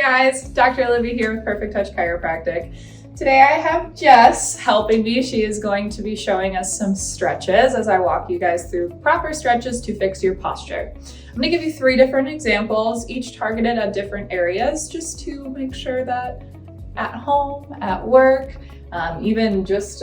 guys, Dr. Olivia here with Perfect Touch Chiropractic. Today I have Jess helping me. She is going to be showing us some stretches as I walk you guys through proper stretches to fix your posture. I'm going to give you 3 different examples, each targeted at different areas, just to make sure that at home, at work, even just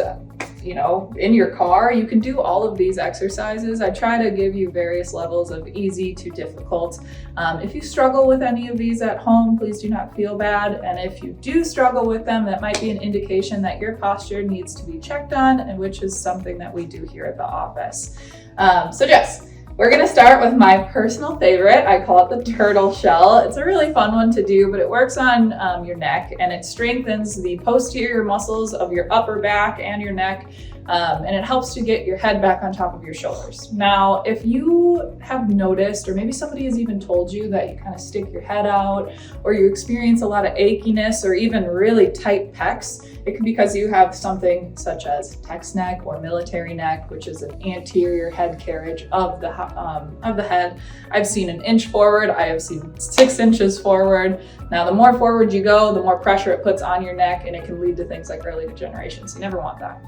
in your car, you can do all of these exercises. I try to give you various levels of easy to difficult. If you struggle with any of these at home, please do not feel bad. And if you do struggle with them, that might be an indication that your posture needs to be checked on, and which is something that we do here at the office. So Jess, we're gonna start with my personal favorite. I call it the turtle shell. It's a really fun one to do, but it works on your neck, and it strengthens the posterior muscles of your upper back and your neck, and it helps to get your head back on top of your shoulders. Now, if you have noticed, or maybe somebody has even told you that you kind of stick your head out, or you experience a lot of achiness, or even really tight pecs, it could be because you have something such as text neck or military neck, which is an anterior head carriage of the head. I've seen 1 inch forward. I have seen 6 inches forward. Now, the more forward you go, the more pressure it puts on your neck, and it can lead to things like early degeneration. So you never want that.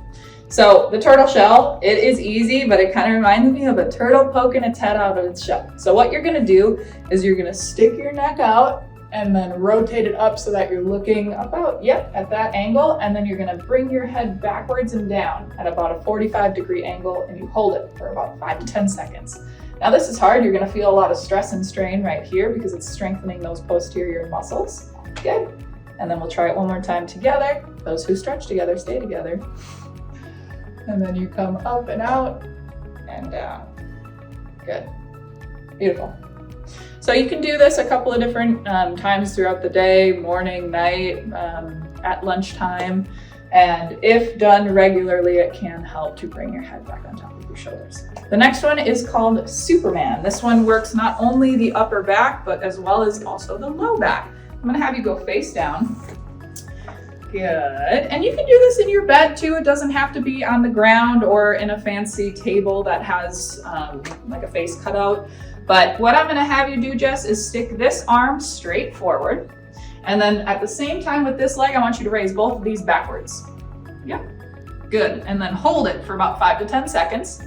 So the turtle shell, it is easy, but it kind of reminds me of a turtle poking its head out of its shell. So what you're gonna do is you're gonna stick your neck out and then rotate it up so that you're looking about, at that angle. And then you're gonna bring your head backwards and down at about a 45-degree angle, and you hold it for about 5 to 10 seconds. Now this is hard. You're gonna feel a lot of stress and strain right here because it's strengthening those posterior muscles. Good. And then we'll try it one more time together. Those who stretch together, stay together. And then you come up and out and down. Good. Beautiful. So you can do this a couple of different times throughout the day, morning, night, at lunchtime. And if done regularly, it can help to bring your head back on top of your shoulders. The next one is called Superman. This one works not only the upper back, but as well as also the low back. I'm gonna have you go face down. Good. And you can do this in your bed too. It doesn't have to be on the ground or in a fancy table that has like a face cutout. But what I'm gonna have you do, Jess, is stick this arm straight forward. And then at the same time with this leg, I want you to raise both of these backwards. Yeah, good. And then hold it for about 5 to 10 seconds.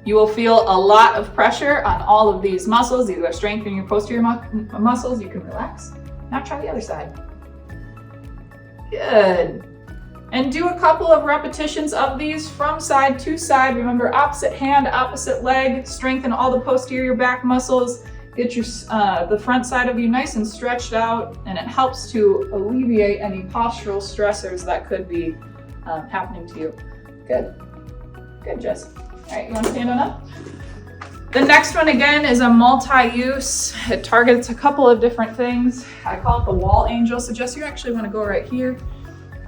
You will feel a lot of pressure on all of these muscles. These are strengthening your posterior muscles. You can relax. Now try the other side. Good. And do a couple of repetitions of these from side to side. Remember, opposite hand, opposite leg. Strengthen all the posterior back muscles. Get your the front side of you nice and stretched out, and it helps to alleviate any postural stressors that could be happening to you. Good. Good, Jess. All right, you want to stand on up? The next one, again, is a multi-use. It targets a couple of different things. I call it the wall angel. So Jess, you actually want to go right here.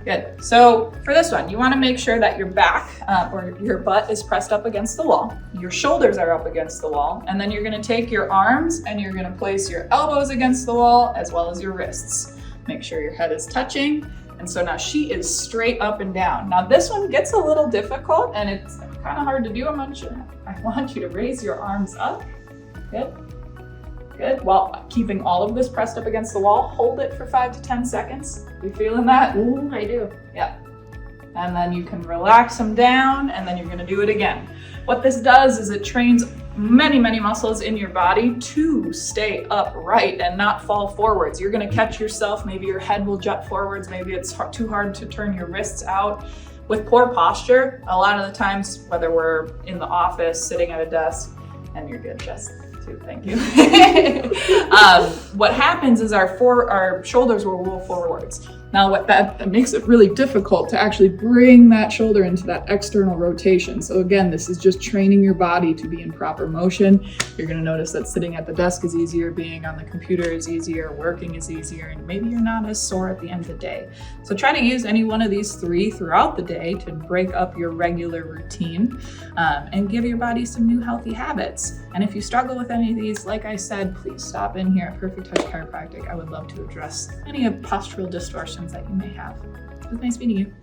Good. So for this one, you want to make sure that your back or your butt is pressed up against the wall. Your shoulders are up against the wall. And then you're going to take your arms and you're going to place your elbows against the wall as well as your wrists. Make sure your head is touching. And so now she is straight up and down. Now this one gets a little difficult and it's kind of hard to do. I want you to raise your arms up. Good. Good. While keeping all of this pressed up against the wall, hold it for 5 to 10 seconds. You feeling that? Ooh, I do. Yeah. And then you can relax them down, and then you're gonna do it again. What this does is it trains many, many muscles in your body to stay upright and not fall forwards. You're gonna catch yourself, maybe your head will jut forwards, maybe it's too hard to turn your wrists out. With poor posture, a lot of the times, whether we're in the office, sitting at a desk, and you're good, Jess, too, thank you. What happens is our shoulders will roll forwards. Now that makes it really difficult to actually bring that shoulder into that external rotation. So again, this is just training your body to be in proper motion. You're gonna notice that sitting at the desk is easier, being on the computer is easier, working is easier, and maybe you're not as sore at the end of the day. So try to use any one of these 3 throughout the day to break up your regular routine and give your body some new healthy habits. And if you struggle with any of these, like I said, please stop in here at Perfect Touch Chiropractic. I would love to address any of postural distortions that you may have. It was nice meeting you.